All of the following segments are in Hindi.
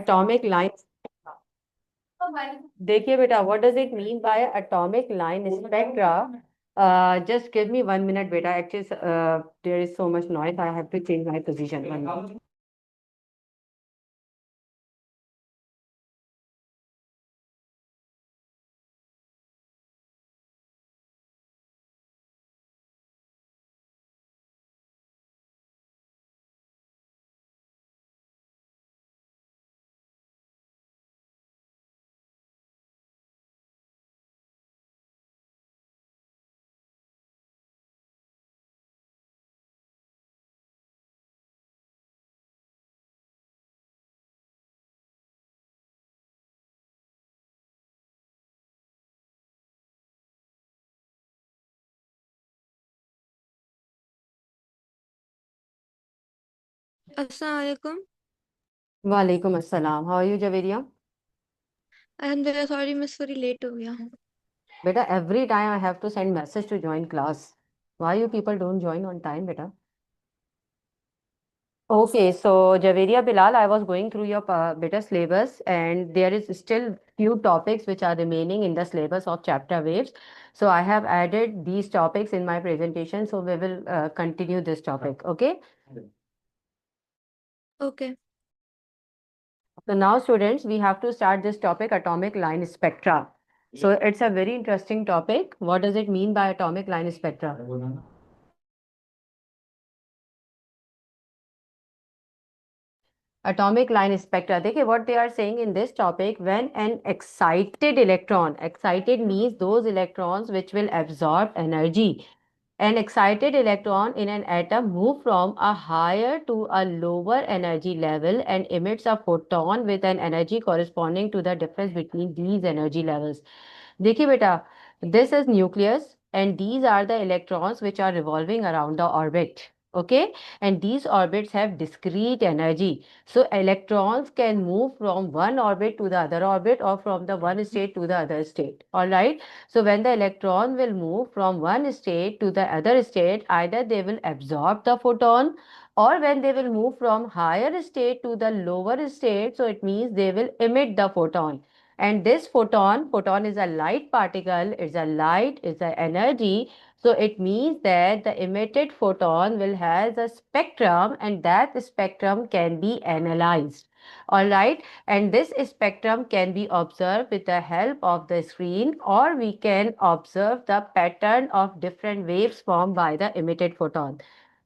atomic line. देखिए बेटा, what does it mean by atomic line spectra? Just give me 1 minute, beta. Actually, there is so much noise. I have to change my position. 1 minute. अस्सलाम वालेकुम। वालेकुम अस्सलाम. How are you, Javeria? अल्हम्दुलिल्लाह, सॉरी मैं सॉरी लेट हो गया। Beta, every time I have to send message to join class. Why you people don't join on time, beta? Okay, so Javeria Bilal, I was going through your beta syllabus, and there is still few topics which are remaining in the syllabus of chapter waves. So I have added these topics in my presentation. So we will continue this topic. Okay. Okay. So now, students, we have to start this topic, atomic line spectra. So it's a very interesting topic. What does it mean by atomic line spectra? Atomic line spectra. देखिए, what they are saying in this topic, when an excited means those electrons which will absorb energy. An excited electron in an atom move from a higher to a lower energy level and emits a photon with an energy corresponding to the difference between these energy levels. देखिए बेटा, this is nucleus and these are the electrons which are revolving around the orbit. Okay, and these orbits have discrete energy. So electrons can move from one orbit to the other orbit or from the one state to the other state. All right. So when the electron will move from one state to the other state, either they will absorb the photon, or when they will move from higher state to the lower state, so it means they will emit the photon. And this photon is a light particle, is a light, is a energy. So it means that the emitted photon will has a spectrum, and that spectrum can be analyzed. All right. And this spectrum can be observed with the help of the screen, or we can observe the pattern of different waves formed by the emitted photon.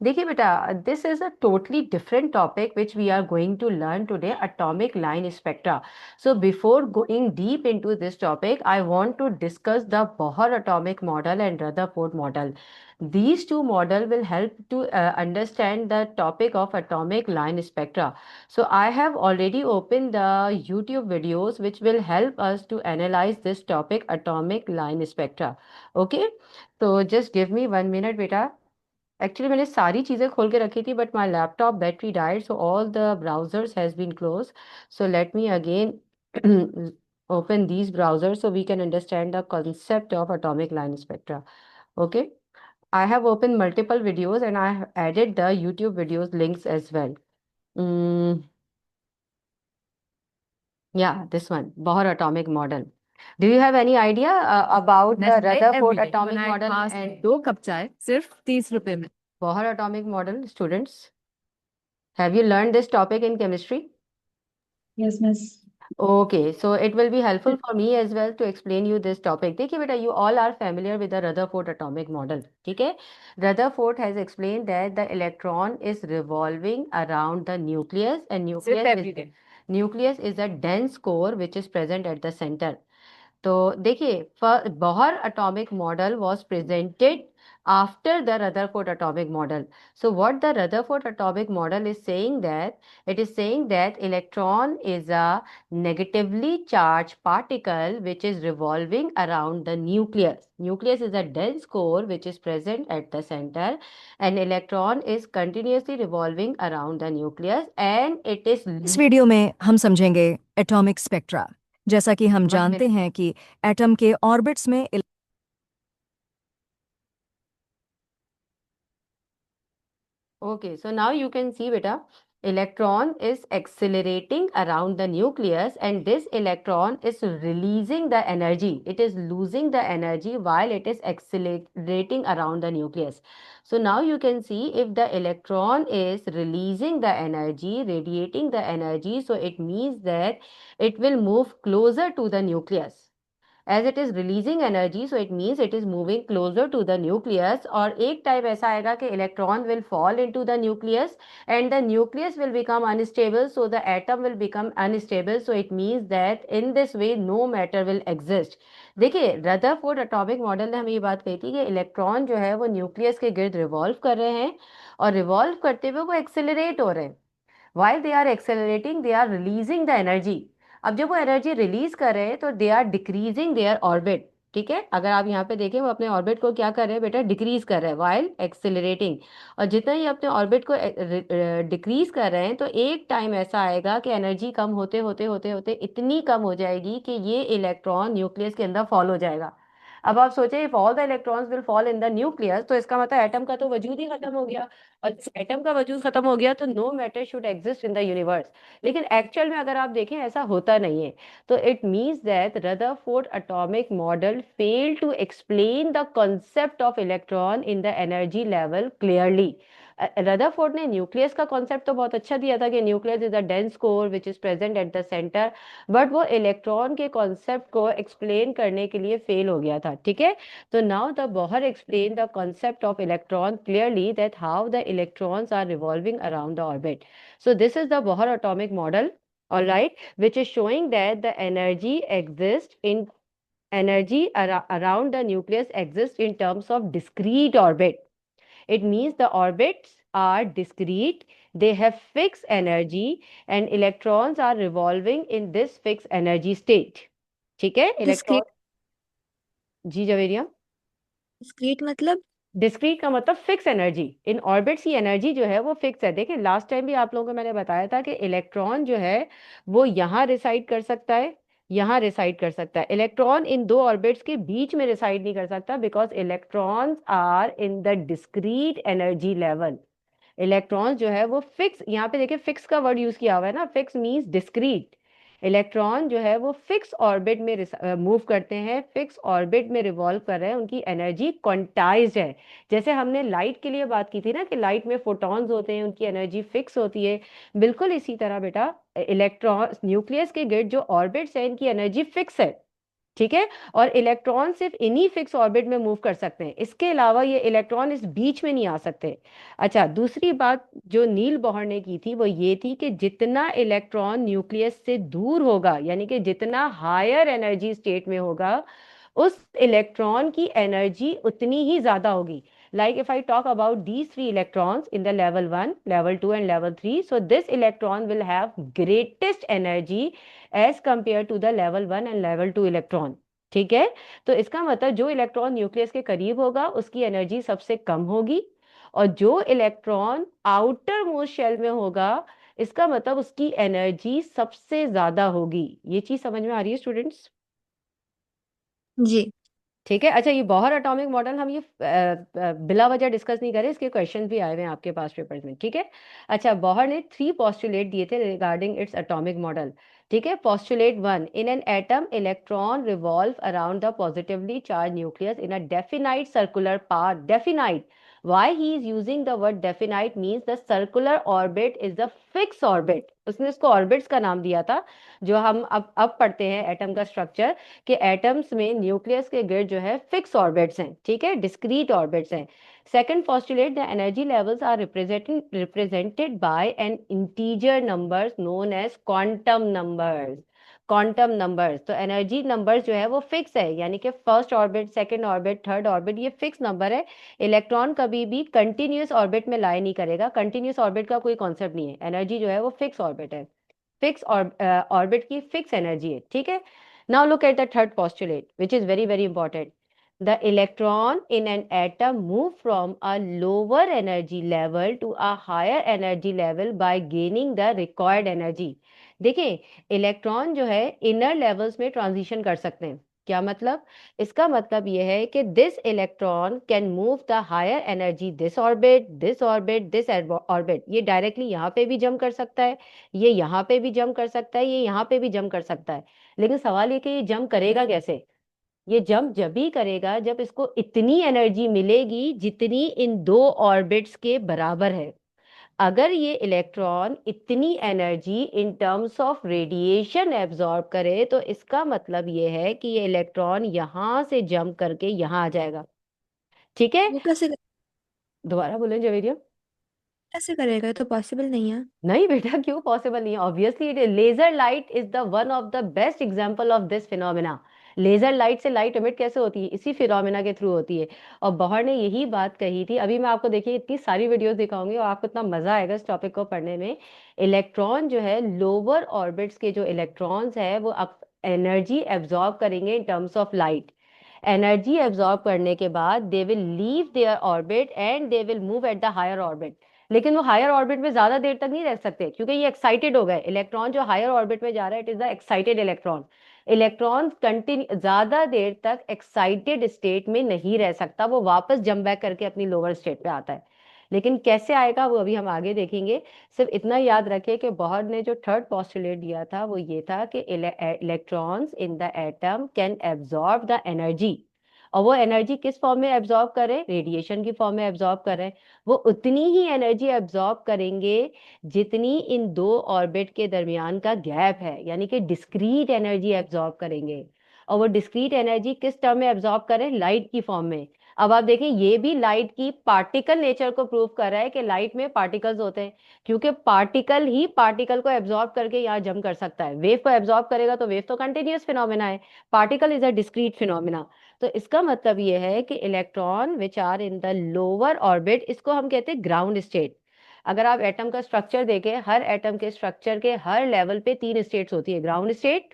देखिए बेटा, this is a totally different topic which we are going to learn today, atomic line spectra. So before going deep into this topic, I want to discuss the Bohr atomic model and Rutherford model. These two models will help to understand the topic of atomic line spectra. So I have already opened the YouTube videos which will help us to analyze this topic, atomic line spectra. Okay, so just give me 1 minute, beta. Actually मैंने सारी चीज़ें खोल के रखी थी, but my laptop battery died, so all the browsers has been closed. So let me again open these browsers so we can understand the concept of atomic line spectra. Okay, I have opened multiple videos and I have added the YouTube videos links as well. Mm, yeah, this one, Bohr atomic model. Do you have any idea about the Rutherford atomic model and 2 cup चाय सिर्फ 30 रुपए में। Bohr atomic model, students? Have you learned this topic in chemistry? Yes, miss. Okay, so it will be helpful for me as well to explain you this topic. देखिए बेटा, you all are familiar with the Rutherford atomic model. ठीक है? Rutherford has explained that the electron is revolving around the nucleus, and nucleus is a dense core which is present at the center. तो देखिए, Bohr atomic model was presented after the Rutherford atomic model. So what the Rutherford atomic model is saying, that it is saying that electron is a negatively charged particle which is revolving around the nucleus. Nucleus is a dense core which is present at the center, and electron is continuously revolving around the nucleus, and it is इस वीडियो में हम समझेंगे एटॉमिक स्पेक्ट्रा। जैसा कि हम जानते हैं कि एटम के ऑर्बिट्स में Okay, so now you can see, beta, electron is accelerating around the nucleus, and this electron is releasing the energy. It is losing the energy while it is accelerating around the nucleus. So now you can see if the electron is releasing the energy, radiating the energy, so it means that it will move closer to the nucleus. As it is releasing energy, so it means it is moving closer to the nucleus. और एक टाइम ऐसा आएगा कि electron will fall into the nucleus and the nucleus will become unstable, so the atom will become unstable. So it means that in this way no matter will exist. देखिए, रदरफोर्ड एटॉमिक मॉडल ने हमें ये बात कही थी कि इलेक्ट्रॉन जो है वो न्यूक्लियस के गिर्द रिवॉल्व कर रहे हैं और रिवॉल्व करते हुए वो एक्सेलरेट हो रहे हैं. while they are accelerating, they are releasing the energy. अब जब वो एनर्जी रिलीज कर रहे हैं तो they are decreasing their orbit. ठीक है, अगर आप यहाँ पे देखें वो अपने ऑर्बिट को क्या कर रहे हैं बेटा, डिक्रीज कर रहे हैं वाइल एक्सेलरेटिंग. और जितना ही अपने ऑर्बिट को डिक्रीज कर रहे हैं तो एक टाइम ऐसा आएगा कि एनर्जी कम होते होते होते होते इतनी कम हो जाएगी कि ये इलेक्ट्रॉन न्यूक्लियस के अंदर फॉल हो जाएगा. अब आप सोचें, if all the electrons will fall in the nucleus, तो इसका मतलब एटम का तो वजूद ही खत्म हो गया. और एटम का वजूद खत्म हो गया तो no matter should exist in the universe. लेकिन एक्चुअल में अगर आप देखें ऐसा होता नहीं है. तो it means that Rutherford atomic model fail to explain the concept of electron in the energy level clearly. Rutherford ने न्यूक्लियस का कॉन्सेप्ट तो बहुत अच्छा दिया था कि nucleus is a dense core which is present at the centre, but वो इलेक्ट्रॉन के कॉन्सेप्ट को एक्सप्लेन करने के लिए फेल हो गया था. ठीक है, तो now the Bohr explain the concept of electron clearly, that how the electrons are revolving around the orbit. So this is the Bohr atomic model, all right, which is showing that the energy around the nucleus exists in terms of discrete orbit. It means the orbits are discrete, they have fixed energy and electrons are revolving in this fixed energy state. ठीक है, इलेक्ट्रॉन. जी जवेरिया. डिस्क्रीट मतलब? डिस्क्रीट का मतलब फिक्स एनर्जी. इन ऑर्बिट्स की एनर्जी जो है वो फिक्स है. देखिए, लास्ट टाइम भी आप लोगों को मैंने बताया था कि इलेक्ट्रॉन जो है वो यहाँ रिसाइड कर सकता है, यहाँ रिसाइड कर सकता है. इलेक्ट्रॉन इन दो ऑर्बिट्स के बीच में रिसाइड नहीं कर सकता because electrons are in the discrete energy level. Electrons जो है वो फिक्स, यहाँ पे देखिए फिक्स का वर्ड यूज किया हुआ है ना, फिक्स मीन्स डिस्क्रीट. इलेक्ट्रॉन जो है वो फिक्स ऑर्बिट में मूव करते हैं, फिक्स ऑर्बिट में रिवॉल्व कर रहे हैं, उनकी एनर्जी क्वांटाइज्ड है. जैसे हमने लाइट के लिए बात की थी ना कि लाइट में फोटॉन्स होते हैं, उनकी एनर्जी फिक्स होती है. बिल्कुल इसी तरह बेटा इलेक्ट्रॉन न्यूक्लियस के गिर्द जो ऑर्बिट्स है इनकी एनर्जी फिक्स है. ठीक है, और इलेक्ट्रॉन सिर्फ इन्हीं फिक्स ऑर्बिट में मूव कर सकते हैं, इसके अलावा ये इलेक्ट्रॉन इस बीच में नहीं आ सकते. अच्छा, दूसरी बात जो नील बोहर ने की थी वो ये थी कि जितना इलेक्ट्रॉन न्यूक्लियस से दूर होगा, यानी कि जितना हायर एनर्जी स्टेट में होगा, उस इलेक्ट्रॉन की एनर्जी उतनी ही ज्यादा होगी. Like if I talk about these three electrons in the level 1, level 2 and level 3, so this electron will have greatest energy as compared to the level 1 and level 2 electron. ठीक है, तो इसका मतलब जो इलेक्ट्रॉन न्यूक्लियस के करीब होगा उसकी एनर्जी सबसे कम होगी, और जो इलेक्ट्रॉन आउटर मोस्ट शेल में होगा इसका मतलब उसकी एनर्जी सबसे ज्यादा होगी. ये चीज समझ में आ रही है स्टूडेंट्स? जी. ठीक है. अच्छा, ये बोहर एटॉमिक मॉडल हम ये बिला वजह डिस्कस नहीं करें, इसके क्वेश्चन भी आए हुए हैं आपके पास पेपर्स में. ठीक है. अच्छा, बोहर ने 3 पोस्टुलेट दिए थे रिगार्डिंग इट्स एटॉमिक मॉडल. ठीक है. Postulate 1, in an atom electron revolve around the positively charge nucleus in a definite circular path. Definite, why he is using the word definite means the circular orbit is the fixed orbit. उसने इसको ऑर्बिट्स का नाम दिया था. जो हम अब पढ़ते हैं एटम का स्ट्रक्चर, कि एटम्स में न्यूक्लियस के गिर्द जो है फिक्स ऑर्बिट्स हैं. ठीक है, डिस्क्रीट ऑर्बिट्स हैं. Second postulate, the energy levels are represented by an integer numbers known as quantum numbers. Quantum numbers, तो एनर्जी नंबर्स जो है वो फिक्स है, यानी कि first orbit, second orbit, third orbit, ये फिक्स नंबर है. इलेक्ट्रॉन कभी भी कंटिन्यूअस ऑर्बिट में लाई नहीं करेगा. कंटिन्यूअस ऑर्बिट का कोई कॉन्सेप्ट नहीं है. एनर्जी जो है वो फिक्स ऑर्बिट है, फिक्स ऑर्बिट की फिक्स एनर्जी है. ठीक है. Now look at the third postulate which is very very important. The electron in an atom move from a lower energy level to a higher energy level by gaining the required energy. देखिए, इलेक्ट्रॉन जो है इनर लेवल्स में ट्रांजिशन कर सकते हैं. क्या मतलब? इसका मतलब यह है कि this electron can move the higher energy this orbit, this orbit, this orbit. ये डायरेक्टली यहाँ पे भी जंप कर सकता है, ये यहाँ पे भी जंप कर सकता है, ये यहाँ पे भी जंप कर सकता है। लेकिन सवाल ये कि ये जंप करेगा कैसे? ये जंप जब भी करेगा जब इसको इतनी एनर्जी मिलेगी जितनी इन दो ऑर्बिट्स के बराबर है। अगर ये इलेक्ट्रॉन इतनी energy in terms of radiation absorb करे तो इसका मतलब ये है कि ये इलेक्ट्रॉन यहां से जंप करके यहां आ जाएगा। ठीक है? वो दोबारा बोलें जवेरिया। कैसे करेगा? ये तो पॉसिबल नहीं है। नहीं बेटा, क्यों पॉसिबल नहीं है? Obviously it is. Laser light is the one of the best example of this phenomena. Laser light से लाइट एमिट कैसे होती है? इसी फिनोमेना के थ्रू होती है। और बॉहर ने यही बात कही थी। अभी मैं आपको देखिए इतनी सारी वीडियोस दिखाऊंगी और आपको इतना मजा आएगा इस टॉपिक को पढ़ने में। इलेक्ट्रॉन जो है, लोअर ऑर्बिट्स के जो इलेक्ट्रॉन्स है वो अब एनर्जी एब्जॉर्ब करेंगे in terms of light. Energy absorb करने के बाद they will leave their orbit and they will move at the higher orbit. लेकिन वो हायर ऑर्बिट में ज्यादा देर तक नहीं रह सकते क्योंकि ये एक्साइटेड हो गए। इलेक्ट्रॉन जो हायर ऑर्बिट में जा रहा है, it is the excited electron. Electron continue ज्यादा देर तक एक्साइटेड स्टेट में नहीं रह सकता, वो वापस जंप बैक करके अपनी लोअर स्टेट पे आता है। लेकिन कैसे आएगा वो अभी हम आगे देखेंगे। सिर्फ इतना याद रखें कि बोहर ने जो थर्ड पोस्टुलेट दिया था वो ये था कि electrons in the atom can absorb the energy. और वो एनर्जी किस फॉर्म में एब्जॉर्ब करें? रेडिएशन की फॉर्म में एब्जॉर्ब करें। वो उतनी ही एनर्जी एब्जॉर्ब करेंगे जितनी इन दो ऑर्बिट के दरमियान का गैप है, यानी कि डिस्क्रीट एनर्जी एब्जॉर्ब करेंगे। और वो डिस्क्रीट एनर्जी किस टर्म में एब्जॉर्ब करें? लाइट की फॉर्म में। अब आप देखें, ये भी लाइट की पार्टिकल नेचर को प्रूव कर रहा है कि लाइट में पार्टिकल्स होते हैं, क्योंकि पार्टिकल ही पार्टिकल को एब्जॉर्ब करके यहाँ जम कर सकता है। वेव को एब्जॉर्ब करेगा तो वेव तो कंटिन्यूअस फिनोमेना है, particle is a discrete phenomena. तो इसका मतलब ये है कि electron which are in the lower orbit, इसको हम कहते हैं ग्राउंड स्टेट। अगर आप एटम का स्ट्रक्चर देखें, हर एटम के स्ट्रक्चर के हर लेवल पे तीन स्टेट्स होती है: ground state,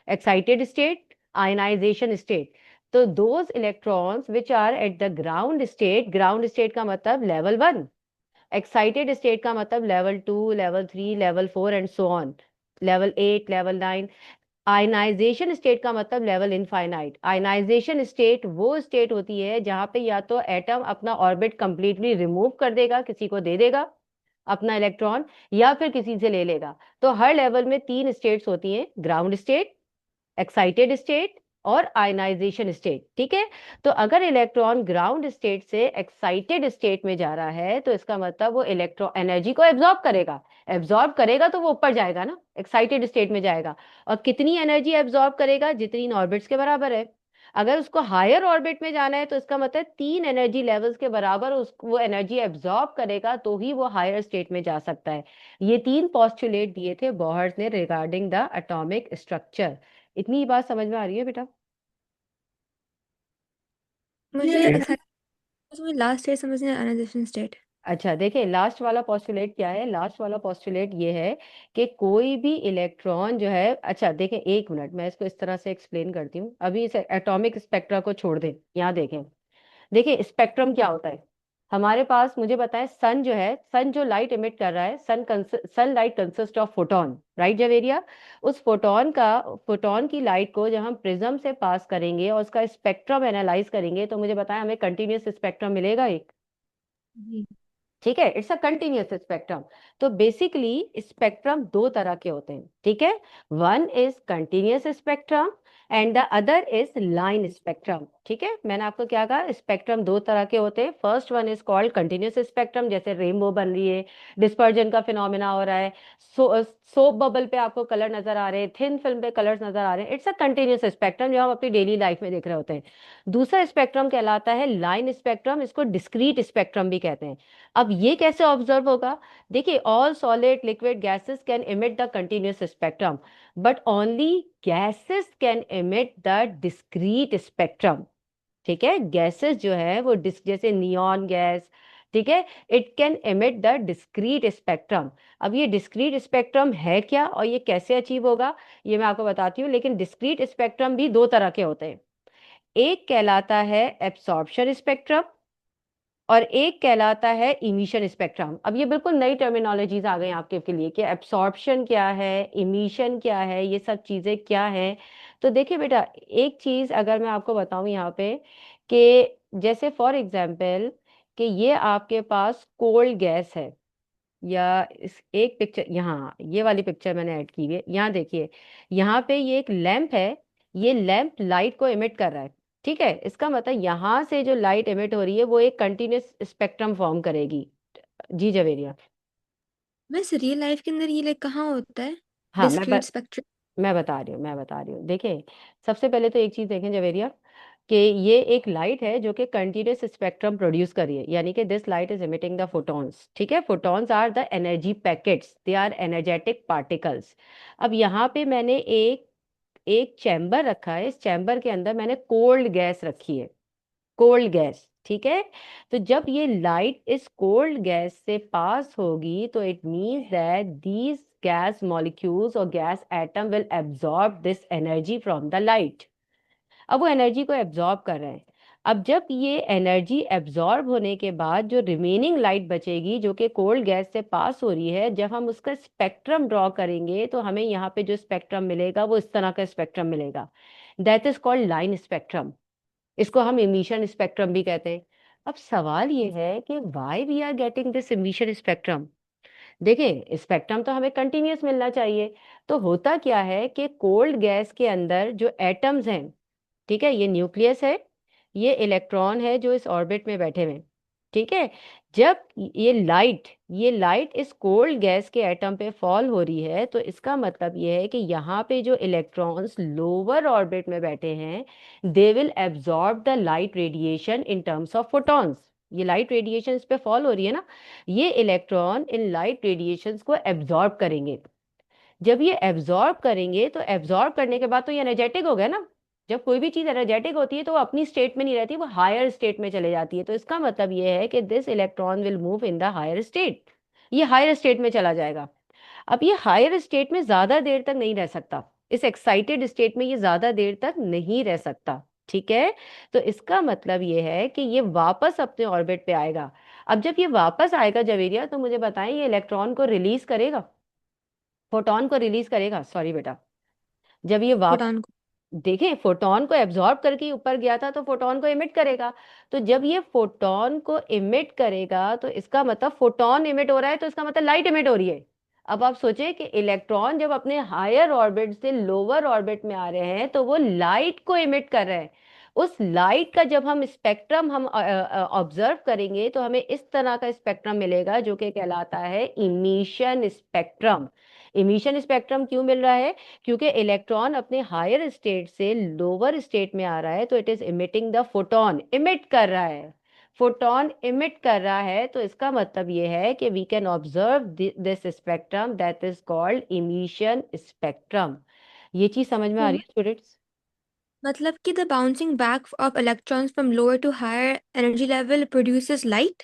excited state, ionization state. तो those electrons which are at the ground state का मतलब लेवल 1, एक्साइटेड स्टेट का मतलब level 2, level 3, level 4 and so on, level 8, level 9। Ionisation state का मतलब लेवल इनफाइनाइट। आयनाइजेशन स्टेट वो स्टेट होती है जहां पे या तो एटम अपना ऑर्बिट कंप्लीटली रिमूव कर देगा, किसी को दे देगा अपना इलेक्ट्रॉन, या फिर किसी से ले लेगा। तो हर लेवल में तीन स्टेट्स होती हैं: ग्राउंड स्टेट, एक्साइटेड स्टेट और आयनाइजेशन स्टेट। ठीक है? तो अगर इलेक्ट्रॉन ग्राउंड स्टेट से एक्साइटेड स्टेट में जा रहा है तो इसका मतलब वो इलेक्ट्रॉन एनर्जी को एब्जॉर्ब करेगा। एब्जॉर्ब करेगा तो वो ऊपर जाएगा ना, एक्साइटेड स्टेट में जाएगा। और कितनी एनर्जी एब्जॉर्ब करेगा? जितनी इन ऑर्बिट्स के बराबर है। अगर उसको हायर ऑर्बिट में जाना है तो इसका मतलब तीन एनर्जी लेवल्स के बराबर उसको वो एनर्जी एब्जॉर्ब करेगा तो ही वो हायर स्टेट में जा सकता है। ये तीन पोस्टुलेट दिए थे बोहर्स ने रिगार्डिंग द एटॉमिक स्ट्रक्चर। इतनी बात समझ में आ रही है बेटा? मुझे मुझे लास्ट स्टेट समझ नहीं, आयनाइजेशन स्टेट। अच्छा देखिए, लास्ट वाला पोस्टुलेट क्या है? लास्ट वाला पोस्टुलेट ये है कि कोई भी इलेक्ट्रॉन जो है, अच्छा देखें एक मिनट, मैं इसको इस तरह से एक्सप्लेन करती हूँ। अभी इस एटॉमिक स्पेक्ट्रा को छोड़ दें, यहाँ देखें। देखिए स्पेक्ट्रम क्या होता है हमारे पास, मुझे बताएं। सन जो है, सन जो लाइट एमिट कर रहा है, sun light consist of photon, right Javeria? उस फोटोन की लाइट को जब हम प्रिज्म से पास करेंगे और उसका स्पेक्ट्रम एनालाइज करेंगे तो मुझे बताएं हमें कंटिन्यूस स्पेक्ट्रम मिलेगा एक। जी। ठीक है, इट्स अ कंटिन्यूअस स्पेक्ट्रम। तो बेसिकली स्पेक्ट्रम दो तरह के होते हैं, ठीक है? One is continuous spectrum and the other is line spectrum. ठीक है, मैंने आपको क्या कहा? स्पेक्ट्रम दो तरह के होते हैं। First one is called continuous spectrum, जैसे रेनबो बन रही है, डिस्पर्जन का फिनोमेना हो रहा है, सोप बबल पे आपको कलर नजर आ रहे हैं, थिन फिल्म पे कलर्स नजर आ रहे हैं। इट्स अ कंटिन्यूअस स्पेक्ट्रम जो हम अपनी डेली लाइफ में देख रहे होते हैं। दूसरा स्पेक्ट्रम कहलाता है लाइन स्पेक्ट्रम, इसको डिस्क्रीट स्पेक्ट्रम भी कहते हैं। अब ये कैसे ऑब्जर्व होगा? देखिए, all solid liquid gases can emit the continuous spectrum, but only gases can emit the discrete spectrum. ठीक है? गैसेस जो है वो जैसे नियॉन गैस, ठीक है, it can emit the discrete spectrum. अब ये डिस्क्रीट स्पेक्ट्रम है क्या और ये कैसे अचीव होगा, ये मैं आपको बताती हूँ। लेकिन डिस्क्रीट स्पेक्ट्रम भी दो तरह के होते हैं। एक कहलाता है एब्सॉर्प्शन स्पेक्ट्रम और एक कहलाता है इमिशन स्पेक्ट्रम। अब ये बिल्कुल नई टर्मिनोलॉजीज आ गई आपके लिए कि एब्सॉर्प्शन क्या है, इमिशन क्या है, ये सब चीजें क्या है। तो देखिए बेटा, एक चीज अगर मैं आपको बताऊं यहाँ पे कि जैसे फॉर एग्जाम्पल कि ये आपके पास कोल्ड गैस है, या इस एक पिक्चर, यहाँ ये वाली पिक्चर मैंने ऐड की है, यहाँ देखिए, यहाँ पे ये एक लैंप है, ये लैंप लाइट को इमिट कर रहा है। ठीक है, इसका मतलब यहाँ से जो लाइट इमिट हो रही है वो एक कंटिन्यूस स्पेक्ट्रम फॉर्म करेगी। जी जवेरिया। मिस रियल लाइफ के अंदर ये लाइक कहाँ होता है? हाँ डिस्क्रीट स्पेक्ट्रम। मैं बता रही हूँ देखिए, सबसे पहले तो एक चीज देखें जवेरिया, कि ये एक लाइट है जो कि कंटिन्यूस स्पेक्ट्रम प्रोड्यूस कर रही है, यानी कि this light is emitting the photons. ठीक है, photons are the energy packets, they are energetic particles. अब यहाँ पे मैंने एक एक चैम्बर रखा है, इस चैम्बर के अंदर मैंने कोल्ड गैस रखी है, कोल्ड गैस। ठीक है, तो जब ये लाइट इस कोल्ड गैस से पास होगी तो it means that these gas molecules और gas atom will absorb this energy from the light. अब वो एनर्जी को एब्जॉर्ब कर रहे हैं। अब जब ये एनर्जी एब्जॉर्ब होने के बाद जो रिमेनिंग लाइट बचेगी जो कि कोल्ड गैस से पास हो रही है, जब हम उसका स्पेक्ट्रम ड्रॉ करेंगे तो हमें यहाँ पे जो स्पेक्ट्रम मिलेगा वो इस तरह का स्पेक्ट्रम मिलेगा। That is called line spectrum. इसको हम इमिशन स्पेक्ट्रम भी कहते हैं। अब सवाल ये है कि why we are getting this emission spectrum. देखिए, स्पेक्ट्रम तो हमें कंटिन्यूअस मिलना चाहिए। तो होता क्या है कि कोल्ड गैस के अंदर जो एटम्स हैं, ठीक है, ये न्यूक्लियस है, ये इलेक्ट्रॉन है जो इस ऑर्बिट में बैठे हुए हैं। ठीक है, जब ये लाइट इस कोल्ड गैस के एटम पे फॉल हो रही है तो इसका मतलब ये है कि यहाँ पे जो इलेक्ट्रॉन्स लोअर ऑर्बिट में बैठे हैं, दे will absorb the light radiation in terms of photons. ये लाइट रेडिएशन इस पे फॉल हो रही है ना, ये इलेक्ट्रॉन इन लाइट रेडिएशंस को एब्जॉर्ब करेंगे। जब ये एब्जॉर्ब करेंगे तो एब्जॉर्ब करने के बाद तो ये एनर्जेटिक हो गया ना। जब कोई भी चीज एनर्जेटिक होती है तो वो अपनी स्टेट में नहीं रहती, वो हायर स्टेट में चले जाती है। तो इसका मतलब ये है कि this electron will move in the higher state, ये हायर स्टेट में चला जाएगा। अब ये हायर स्टेट में ज्यादा देर तक नहीं रह सकता, इस एक्साइटेड स्टेट में ये ज्यादा देर तक नहीं रह सकता। ठीक है, तो इसका मतलब ये है कि ये वापस अपने ऑर्बिट पे आएगा। अब जब ये वापस आएगा जवेरिया, तो मुझे बताएं ये इलेक्ट्रॉन को रिलीज करेगा, फोटॉन को रिलीज करेगा, सॉरी बेटा, जब ये वाप फोटॉन को। देखें, फोटॉन को एब्जॉर्ब करके ऊपर गया था तो फोटॉन को इमिट करेगा। तो जब ये फोटॉन को इमिट करेगा तो इसका मतलब फोटॉन इमिट हो रहा है, तो इसका मतलब लाइट इमिट हो रही है। अब आप सोचें कि इलेक्ट्रॉन जब अपने हायर ऑर्बिट से लोअर ऑर्बिट में आ रहे हैं तो वो लाइट को इमिट कर रहे हैं। उस लाइट का जब हम स्पेक्ट्रम हम ऑब्जर्व करेंगे तो हमें इस तरह का स्पेक्ट्रम मिलेगा जो कि कहलाता है इमिशन स्पेक्ट्रम। इमिशन स्पेक्ट्रम क्यों मिल रहा है? क्योंकि इलेक्ट्रॉन अपने हायर स्टेट से लोअर स्टेट में आ रहा है, तो it is emitting the photon, emit कर रहा है, फोटॉन इमिट कर रहा है। तो इसका मतलब ये है कि we can observe this spectrum that is called emission spectrum. ये चीज समझ में आ रही है स्टूडेंट्स? मतलब कि the bouncing back of electrons from lower to higher energy level produces light.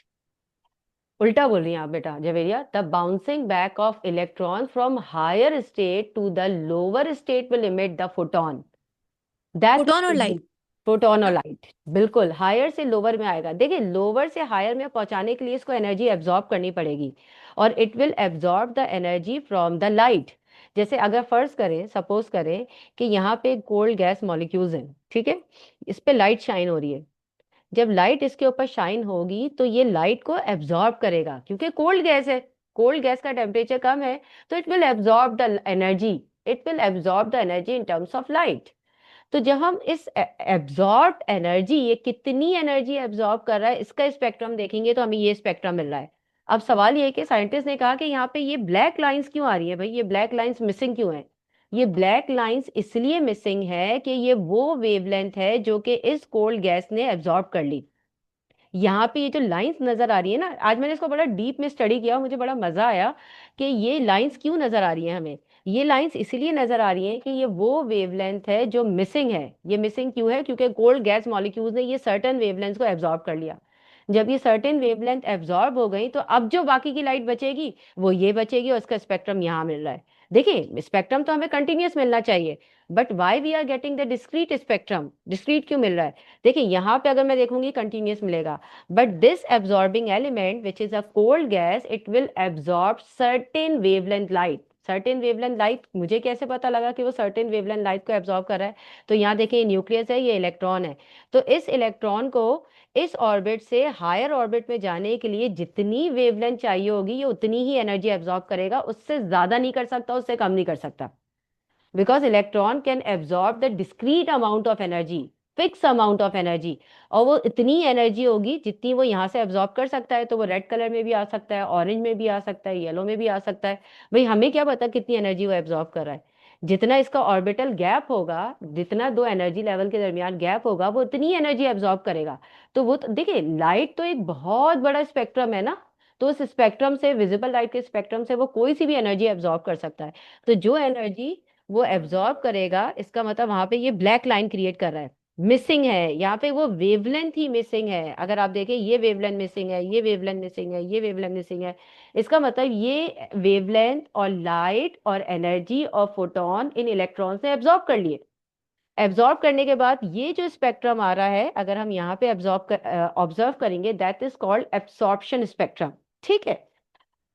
उल्टा बोल रही हैं आप बेटा Javeria, the bouncing back of electron from higher state to the lower state will emit the photon. That's photon और लाइट। फोटोन और लाइट, बिल्कुल हायर से लोअर में आएगा। देखिए, लोअर से हायर में पहुंचाने के लिए इसको एनर्जी एब्जॉर्ब करनी पड़ेगी, और it will absorb the energy from the light. जैसे अगर फर्ज करें, सपोज करें कि यहाँ पे कोल्ड गैस मॉलिक्यूल्स हैं, ठीक है, इस पे लाइट शाइन हो रही है। जब लाइट इसके ऊपर शाइन होगी तो ये लाइट को एब्जॉर्ब करेगा, क्योंकि कोल्ड गैस है, कोल्ड गैस का टेम्परेचर कम है, तो it will absorb the energy, it will absorb the energy in terms of light. तो जब हम इस एब्जॉर्ब एनर्जी, ये कितनी एनर्जी एब्जॉर्ब कर रहा है, इसका स्पेक्ट्रम देखेंगे तो हमें ये स्पेक्ट्रम मिल रहा है। अब सवाल ये है कि साइंटिस्ट ने कहा कि यहाँ पे ये ब्लैक लाइंस क्यों आ रही है भाई, ये ब्लैक लाइंस मिसिंग क्यों है? ये ब्लैक लाइंस इसलिए मिसिंग है कि ये वो वेवलेंथ है जो कि इस कोल्ड गैस ने एब्जॉर्ब कर ली। यहाँ पे ये जो लाइंस नजर आ रही है ना, आज मैंने इसको बड़ा डीप में स्टडी किया और मुझे बड़ा मजा आया कि ये लाइंस क्यों नजर आ रही हैं हमें। ये लाइंस इसलिए नजर आ रही हैं कि ये वो वेवलेंथ है जो मिसिंग है। ये मिसिंग क्यों है? क्योंकि कोल्ड गैस मॉलिक्यूल्स ने ये सर्टेन वेवलेंथ को एब्जॉर्ब कर लिया। जब ये सर्टेन वेवलेंथ एब्जॉर्ब हो गई तो अब जो बाकी की लाइट बचेगी वो ये बचेगी, और इसका स्पेक्ट्रम यहाँ मिल रहा है। देखिए स्पेक्ट्रम तो हमें कंटिन्यूअस मिलना चाहिए, but why we are getting the discrete spectrum, discrete क्यों मिल रहा है? देखिए यहाँ पे अगर मैं देखूंगी कंटिन्यूअस मिलेगा, but this absorbing element which is a cold gas, it will absorb certain wavelength light. Certain wavelength light, मुझे कैसे पता लगा कि वो सर्टेन वेवलेंथ लाइट को एब्जॉर्ब कर रहा है? तो यहाँ देखिए ये न्यूक्लियस है, ये इलेक्ट्रॉन है, तो इस इलेक्ट्रॉन को इस ऑर्बिट से हायर ऑर्बिट में जाने के लिए जितनी वेवलेंथ चाहिए होगी ये उतनी ही एनर्जी एब्जॉर्ब करेगा, उससे ज्यादा नहीं कर सकता, उससे कम नहीं कर सकता। Because electron can absorb the discrete amount of energy, fix amount of energy, और वो इतनी एनर्जी होगी जितनी वो यहाँ से एब्जॉर्ब कर सकता है। तो वो रेड कलर में भी आ सकता है, ऑरेंज में भी आ सकता है, येलो में भी आ सकता है। भाई हमें क्या पता कितनी एनर्जी वो एब्जॉर्ब कर रहा है? जितना इसका ऑर्बिटल गैप होगा, जितना दो एनर्जी लेवल के दरमियान गैप होगा, वो उतनी एनर्जी एब्जॉर्ब करेगा। तो वो देखिए लाइट तो एक बहुत बड़ा स्पेक्ट्रम है ना, तो उस स्पेक्ट्रम से, विजिबल लाइट के स्पेक्ट्रम से वो कोई सी भी एनर्जी एब्जॉर्ब कर सकता है। तो जो एनर्जी वो एब्जॉर्ब करेगा, इसका मतलब वहां पे ये ब्लैक लाइन क्रिएट कर रहा है, मिसिंग है यहाँ पे, वो वेवलेंथ ही मिसिंग है। अगर आप देखें ये वेवलेंथ मिसिंग है, ये वेवलेंथ मिसिंग है, ये वेवलेंथ मिसिंग है, इसका मतलब ये वेवलेंथ और लाइट और एनर्जी और फोटोन इन इलेक्ट्रॉन से एब्जॉर्ब कर लिए। एब्जॉर्ब करने के बाद ये जो स्पेक्ट्रम आ रहा है, अगर हम यहाँ पे ऑब्जर्व करेंगे, that is called absorption spectrum. ठीक है।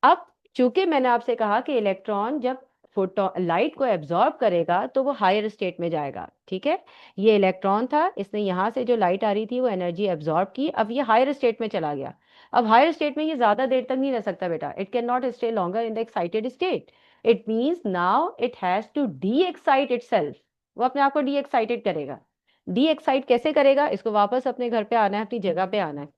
अब चूंकि मैंने आपसे कहा कि इलेक्ट्रॉन जब फोटो लाइट को एब्जॉर्ब करेगा तो वो हायर स्टेट में जाएगा, ठीक है। ये इलेक्ट्रॉन था, इसने यहाँ से जो लाइट आ रही थी वो एनर्जी एब्जॉर्ब की, अब ये हायर स्टेट में चला गया। अब हायर स्टेट में ये ज्यादा देर तक नहीं रह सकता बेटा, it can not stay longer in the excited state. It means now it has to de excite itself. वो अपने आप को डी एक्साइटेड करेगा। डी एक्साइट कैसे करेगा? इसको वापस अपने घर पे आना है, अपनी जगह पे आना है।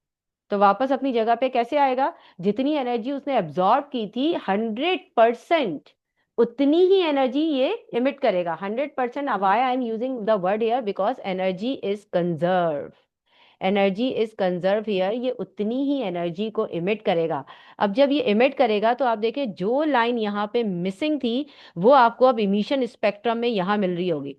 तो वापस अपनी जगह पे कैसे आएगा? जितनी एनर्जी उसने एब्जॉर्ब की थी 100%, उतनी ही एनर्जी ये इमिट करेगा। 100%। Why I am using the word here? Because energy is conserve, energy is conserve here. ये उतनी ही एनर्जी को इमिट करेगा। अब जब ये इमिट करेगा तो आप देखिए जो लाइन यहाँ पे मिसिंग थी वो आपको अब इमिशन स्पेक्ट्रम में यहाँ मिल रही होगी,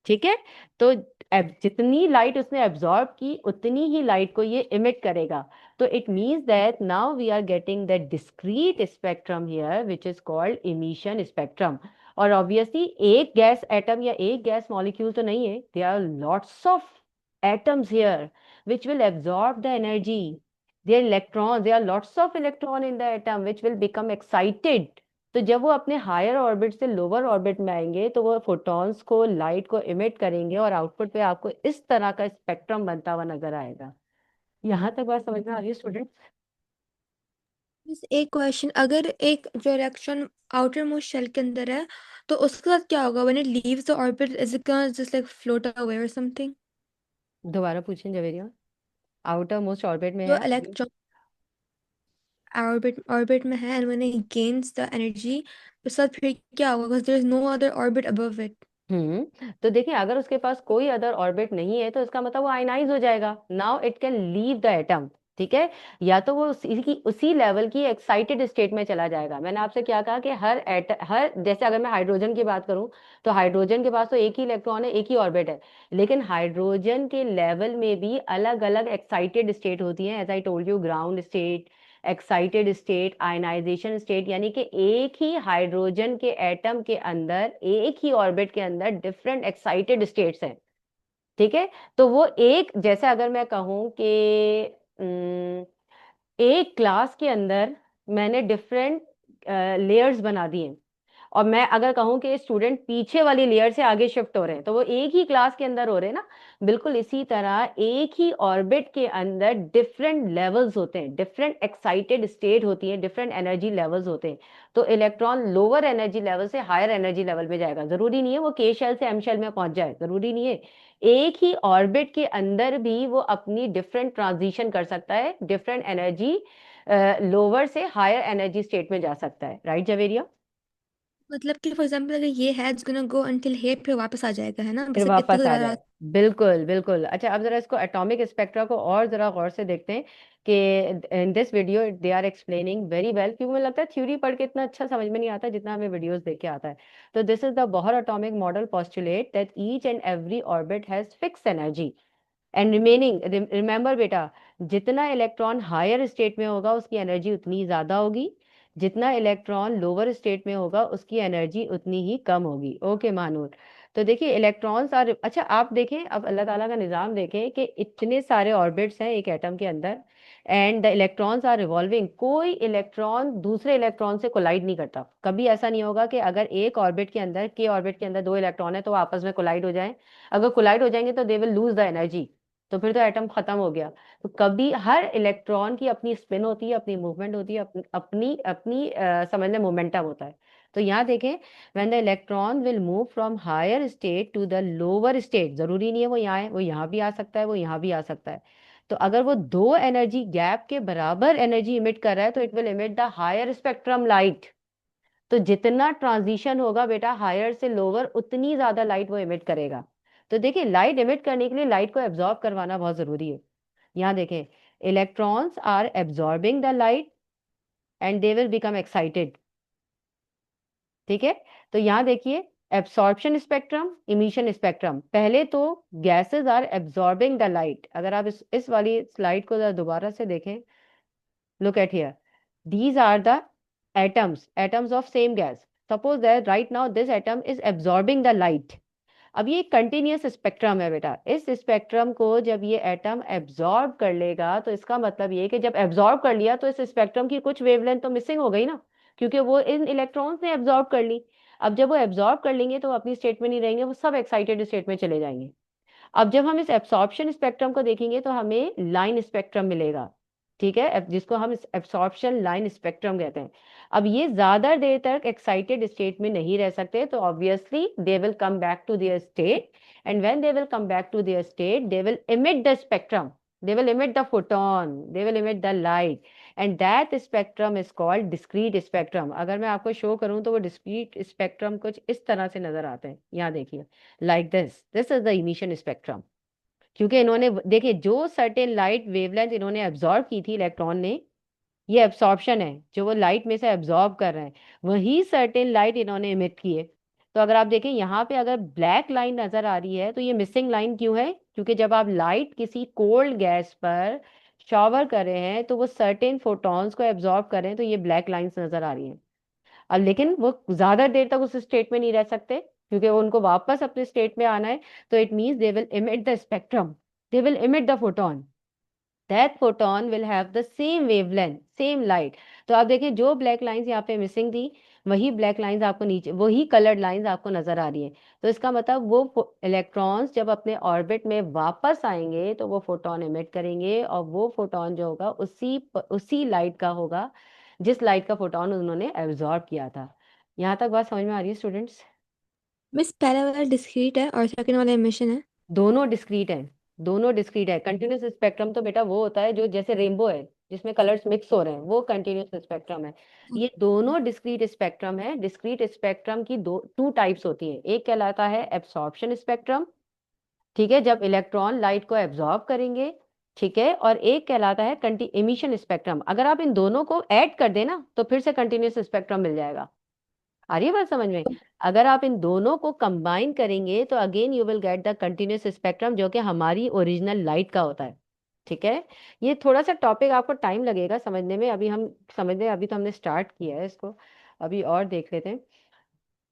ठीक है। तो जितनी लाइट उसने एब्जॉर्ब की उतनी ही लाइट को ये इमिट करेगा। तो it means that now we are getting that discrete spectrum here which is called emission spectrum. और ऑब्वियसली एक गैस एटम या एक गैस मॉलिक्यूल तो नहीं है, there are lots of atoms here which will absorb the energy. Their electrons, there are lots of electron in the atom which will become excited. तो जब वो अपने हायर ऑर्बिट से लोअर ऑर्बिट में आएंगे तो वो फोटॉन्स को, लाइट को इमिट करेंगे और आउटपुट पे आपको इस तरह का स्पेक्ट्रम बनता हुआ नजर आएगा। यहाँ तक बात समझ में आ रही है स्टूडेंट? बस एक क्वेश्चन, अगर एक जो इलेक्ट्रॉन आउटर मोस्ट शेल के अंदर है तो उसके साथ क्या होगा? When it leaves the orbit is it gonna just like float away और समथिंग? दोबारा पूछें जवेरिया। आउटर मोस्ट ऑर्बिट में जो है। इलेक्ट्रॉन ऑर्बिट में है and when it gains the energy, उसके साथ फिर क्या होगा? Because there is no other orbit above it. तो देखिए अगर उसके पास कोई अदर ऑर्बिट नहीं है तो इसका मतलब वो आयनाइज हो जाएगा। Now it can leave the atom, ठीक है। या तो वो उसी लेवल की एक्साइटेड स्टेट में चला जाएगा। मैंने आपसे क्या कहा कि हर जैसे अगर मैं हाइड्रोजन की बात करूं तो हाइड्रोजन के पास तो एक ही इलेक्ट्रॉन है, एक ही ऑर्बिट है, लेकिन हाइड्रोजन के लेवल में भी अलग अलग एक्साइटेड स्टेट होती हैं। As I told you, ground state, excited state, ionization state, यानी कि एक ही हाइड्रोजन के एटम के अंदर, एक ही ऑर्बिट के अंदर डिफरेंट एक्साइटेड स्टेट्स हैं, ठीक है। तो वो एक, जैसे अगर मैं कहूं कि एक क्लास के अंदर मैंने डिफरेंट लेयर्स बना दिए, और मैं अगर कहूं कि स्टूडेंट पीछे वाली लेयर से आगे शिफ्ट हो रहे हैं, तो वो एक ही क्लास के अंदर हो रहे हैं ना। बिल्कुल इसी तरह एक ही ऑर्बिट के अंदर डिफरेंट लेवल्स होते हैं, डिफरेंट एक्साइटेड स्टेट होती है, डिफरेंट एनर्जी लेवल्स होते हैं। तो इलेक्ट्रॉन लोअर एनर्जी लेवल से हायर एनर्जी लेवल में जाएगा, जरूरी नहीं है वो के शेल से एम शेल में पहुंच जाए, जरूरी नहीं है। एक ही ऑर्बिट के अंदर भी वो अपनी डिफरेंट ट्रांजिशन कर सकता है, डिफरेंट एनर्जी लोअर से हायर एनर्जी स्टेट में जा सकता है। राइट जवेरिया? मतलब कि फॉर एग्जांपल अगर ये है it's gonna go until here, फिर वापस आ जाएगा, है ना? फिर बस इतना वापस तो आ याद जाए। बिल्कुल बिल्कुल। अच्छा अब जरा इसको एटॉमिक स्पेक्ट्रा को और जरा गौर से देखते हैं कि in this video they are explaining very well, क्योंकि मुझे लगता है थ्योरी पढ़ के इतना अच्छा समझ में नहीं आता जितना हमें वीडियोस देख के आता है। तो this is the Bohr atomic model postulate that each and every orbit has fix energy and remaining. Remember बेटा, जितना इलेक्ट्रॉन हायर स्टेट में होगा उसकी एनर्जी उतनी ज्यादा होगी, जितना इलेक्ट्रॉन लोअर स्टेट में होगा उसकी एनर्जी उतनी ही कम होगी। ओके मानूर। तो देखिए इलेक्ट्रॉन्स आर, अच्छा आप देखें अब अल्लाह ताला का निज़ाम देखें कि इतने सारे ऑर्बिट्स हैं एक एटम के अंदर, and the electrons are revolving. कोई इलेक्ट्रॉन दूसरे इलेक्ट्रॉन से कोलाइड नहीं करता। कभी ऐसा नहीं होगा कि अगर एक ऑर्बिट के अंदर, के ऑर्बिट के अंदर दो इलेक्ट्रॉन है तो वो आपस में कोलाइड हो जाए। अगर कोलाइड हो जाएंगे तो they will lose the energy, तो फिर तो एटम खत्म हो गया। तो कभी हर इलेक्ट्रॉन की अपनी स्पिन होती है, अपनी मूवमेंट होती है, अपनी अपनी अपनी समझ लें मोमेंटम होता है। तो यहाँ देखें, when the electron will move from higher state to the lower state, जरूरी नहीं है वो यहाँ है, वो यहाँ भी आ सकता है, वो यहाँ भी आ सकता है। तो अगर वो दो एनर्जी गैप के बराबर एनर्जी इमिट कर रहा है तो it will emit the higher spectrum light. तो जितना ट्रांजिशन होगा बेटा हायर से लोअर, उतनी ज्यादा लाइट वो इमिट करेगा। तो देखिए लाइट इमिट करने के लिए लाइट को एब्जॉर्ब करवाना बहुत जरूरी है। यहाँ देखें, electrons are absorbing the light and they will become excited. ठीक है। तो यहाँ देखिए, एब्सॉर्प्शन स्पेक्ट्रम, इमिशन स्पेक्ट्रम। पहले तो gases are absorbing the light. अगर आप इस वाली स्लाइड को जरा दोबारा से देखें, look at here, these are the atoms of same gas. Suppose that right now this atom is absorbing the light. अब ये कंटिन्यूअस स्पेक्ट्रम है बेटा। इस स्पेक्ट्रम को जब ये एटम एब्जॉर्ब कर लेगा तो इसका मतलब ये कि जब एब्जॉर्ब कर लिया तो इस स्पेक्ट्रम की कुछ वेवलेंथ तो मिसिंग हो गई ना, क्योंकि वो इन इलेक्ट्रॉन्स ने एब्जॉर्ब कर ली। अब जब वो एब्जॉर्ब कर लेंगे तो वो अपनी स्टेट में नहीं रहेंगे, वो सब एक्साइटेड स्टेट में चले जाएंगे। अब जब हम इस एब्सॉर्प्शन स्पेक्ट्रम को देखेंगे तो हमें लाइन स्पेक्ट्रम मिलेगा। ठीक है, जिसको हम एब्सॉर्प्शन लाइन स्पेक्ट्रम कहते हैं। अब ये ज्यादा देर तक एक्साइटेड स्टेट में नहीं रह सकते, तो obviously they will come back to their state, and when they will come back to their state they will emit the spectrum, they will emit the photon, they will emit the light, and that spectrum is called discrete spectrum. अगर मैं आपको शो करूं तो वो discrete spectrum कुछ इस तरह से नजर आते हैं। यहाँ देखिए, like this is the emission spectrum। क्योंकि इन्होंने देखिए जो सर्टेन लाइट वेवलेंथ इन्होंने एब्जॉर्ब की थी इलेक्ट्रॉन ने, ये एब्सॉर्प्शन है, जो वो लाइट में से एब्जॉर्ब कर रहे हैं, वही सर्टेन लाइट इन्होंने इमिट की है। तो अगर आप देखें यहाँ पे अगर ब्लैक लाइन नजर आ रही है तो ये मिसिंग लाइन क्यों है? क्योंकि जब आप लाइट किसी कोल्ड गैस पर शॉवर कर रहे हैं तो वो सर्टेन फोटॉन्स को एब्जॉर्ब कर रहे हैं, तो ये ब्लैक लाइंस नजर आ रही हैं। अब लेकिन वो ज्यादा देर तक उस स्टेट में नहीं रह सकते क्योंकि वो उनको वापस अपने स्टेट में आना है। तो it means they will emit the spectrum, they will emit the photon, that photon will have the same wavelength, same light। तो आप देखें जो ब्लैक लाइंस यहाँ पे मिसिंग थी, वही ब्लैक लाइंस आपको नीचे, वही कलर्ड लाइंस आपको नजर आ रही है। तो इसका मतलब वो इलेक्ट्रॉन्स जब अपने ऑर्बिट में वापस आएंगे तो वो फोटोन इमिट करेंगे, और वो फोटोन जो होगा उसी लाइट का होगा जिस लाइट का फोटोन उन्होंने एब्जॉर्ब किया था। यहाँ तक बात समझ में आ रही है स्टूडेंट्स? मिस पहला वाला डिस्क्रीट है और सेकंड वाला इमिशन है। दोनों डिस्क्रीट है, दोनों डिस्क्रीट है। कंटिन्यूस स्पेक्ट्रम तो बेटा वो होता है जो जैसे रेनबो है जिसमें कलर्स मिक्स हो रहे हैं, वो कंटिन्यूस स्पेक्ट्रम है। ये दोनों डिस्क्रीट स्पेक्ट्रम है। डिस्क्रीट स्पेक्ट्रम की टू टाइप्स होती है। एक कहलाता है एब्सॉर्प्शन स्पेक्ट्रम, ठीक है, जब इलेक्ट्रॉन लाइट को एब्जॉर्ब करेंगे, ठीक है, और एक कहलाता है इमिशन स्पेक्ट्रम। अगर आप इन दोनों को ऐड कर देना तो फिर से कंटिन्यूस स्पेक्ट्रम मिल जाएगा। आ रही है बात समझ में? अगर आप इन दोनों को कंबाइन करेंगे तो again you will get the continuous spectrum, जो कि हमारी ओरिजिनल लाइट का होता है। ठीक है, ये थोड़ा सा टॉपिक आपको टाइम लगेगा समझने में। अभी हम समझने, अभी तो हमने स्टार्ट किया है इसको, अभी और देख लेते हैं।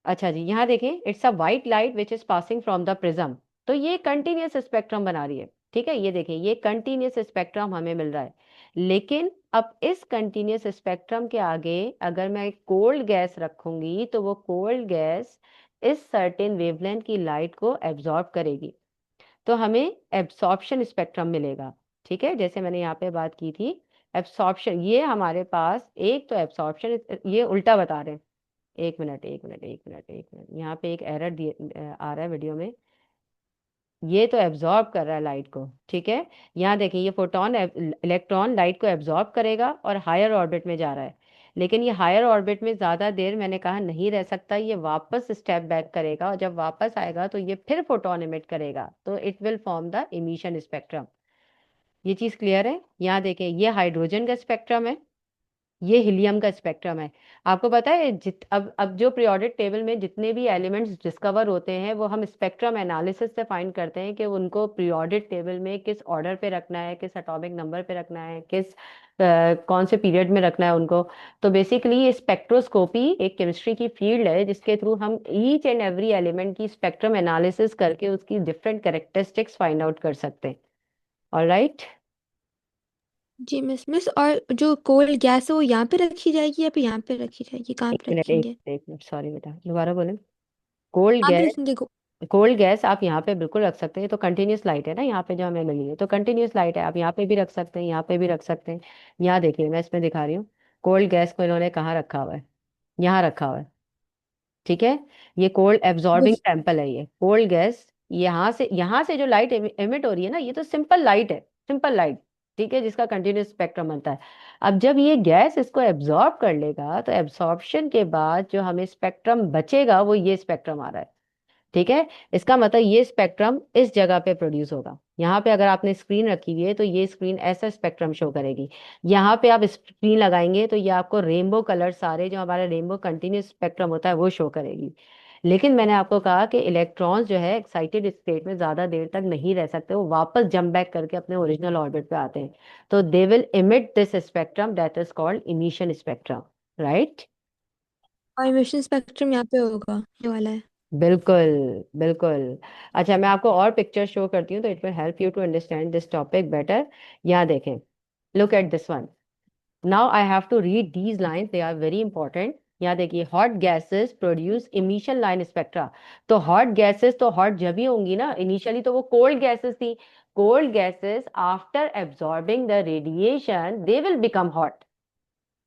अच्छा जी, यहाँ देखें, it's a white light which is passing from the prism. तो ये कंटिन्यूस स्पेक्ट्रम बना रही है। ठीक है, ये देखें, ये कंटिन्यूस स्पेक्ट्रम हमें मिल रहा है। लेकिन अब इस कंटिन्यूस स्पेक्ट्रम के आगे अगर मैं एक कोल्ड गैस रखूंगी तो वो कोल्ड गैस इस सर्टेन वेवलेंथ की लाइट को एब्जॉर्ब करेगी, तो हमें एब्सॉर्प्शन स्पेक्ट्रम मिलेगा। ठीक है, जैसे मैंने यहाँ पे बात की थी, एब्सॉर्प्शन, ये हमारे पास एक तो एब्सॉर्प्शन, ये उल्टा बता रहे हैं। एक मिनट एक मिनट एक मिनट एक मिनट, यहाँ पे एक एरर आ रहा है वीडियो में। ये तो एब्जॉर्ब कर रहा है लाइट को, ठीक है। यहाँ देखिए, ये फोटोन इलेक्ट्रॉन लाइट को एब्जॉर्ब करेगा और हायर ऑर्बिट में जा रहा है। लेकिन ये हायर ऑर्बिट में ज़्यादा देर मैंने कहा नहीं रह सकता, ये वापस स्टेप बैक करेगा, और जब वापस आएगा तो ये फिर फोटोन इमिट करेगा, तो it will form the emission spectrum. ये चीज़ क्लियर है? यहाँ देखें, ये हाइड्रोजन का स्पेक्ट्रम है, ये हीलियम का स्पेक्ट्रम है। आपको पता है अब जो पीरियोडिक टेबल में जितने भी एलिमेंट्स डिस्कवर होते हैं वो हम स्पेक्ट्रम एनालिसिस से फाइंड करते हैं कि उनको पीरियोडिक टेबल में किस ऑर्डर पे रखना है, किस एटॉमिक नंबर पे रखना है, कौन से पीरियड में रखना है उनको। तो बेसिकली ये स्पेक्ट्रोस्कोपी एक केमिस्ट्री की फील्ड है जिसके थ्रू हम ईच एंड एवरी एलिमेंट की स्पेक्ट्रम एनालिसिस करके उसकी डिफरेंट कैरेक्टरिस्टिक्स फाइंड आउट कर सकते हैं। ऑलराइट। जी मिस, और जो कोल्ड गैस है वो यहाँ पे रखी जाएगी या फिर यहाँ पे रखी जाएगी, कहाँ एक पे मिनट एक रखेंगे? एक मिनट, सॉरी बेटा, दोबारा बोले। कोल्ड यहाँ पे गैस। रखेंगे कोल्ड गैस आप यहाँ पे बिल्कुल रख सकते हैं। तो कंटिन्यूस लाइट है ना यहाँ पे जो हमें मिली है, तो कंटिन्यूस लाइट है, आप यहाँ पे भी रख सकते हैं, यहाँ पे भी रख सकते हैं। यहाँ देखिए मैं इसमें दिखा रही हूँ। कोल्ड गैस को इन्होंने कहाँ रखा हुआ है? यहाँ रखा हुआ है। ठीक है। ये कोल्ड एब्जॉर्बिंग मुझे। टेम्पल है, ये कोल्ड गैस। यहाँ से जो लाइट एमिट हो रही है ना, ये तो सिंपल लाइट है, सिंपल लाइट। ठीक है, जिसका कंटिन्यूस स्पेक्ट्रम बनता है। अब जब ये गैस इसको एब्जॉर्ब कर लेगा तो एब्जॉर्प्शन के बाद जो हमें स्पेक्ट्रम बचेगा वो ये स्पेक्ट्रम आ रहा है। ठीक है। इसका मतलब ये स्पेक्ट्रम इस जगह पे प्रोड्यूस होगा। यहाँ पे अगर आपने स्क्रीन रखी हुई है तो ये स्क्रीन ऐसा स्पेक्ट्रम शो करेगी। यहाँ पे आप स्क्रीन लगाएंगे तो ये आपको रेनबो कलर सारे जो हमारा रेनबो कंटिन्यूस स्पेक्ट्रम होता है वो शो करेगी। लेकिन मैंने आपको कहा कि इलेक्ट्रॉन्स जो है एक्साइटेड स्टेट में ज्यादा देर तक नहीं रह सकते, वो वापस जंप बैक करके अपने ओरिजिनल ऑर्बिट पे आते हैं। तो दे will emit this spectrum that is called emission spectrum. Right. और इमिशन स्पेक्ट्रम यहाँ पे होगा, ये वाला है। बिल्कुल बिल्कुल। अच्छा, मैं आपको और पिक्चर शो करती हूँ तो it will help you to understand this topic better. यहाँ देखें। Look at this one. Now I have to read these lines, they are very important. यहाँ देखिए, hot gases produce emission line spectra. तो हॉट गैसेस तो हॉट जब ही होंगी ना, इनिशियली तो वो कोल्ड गैसेस थी। Cold gases after absorbing the radiation they will become hot,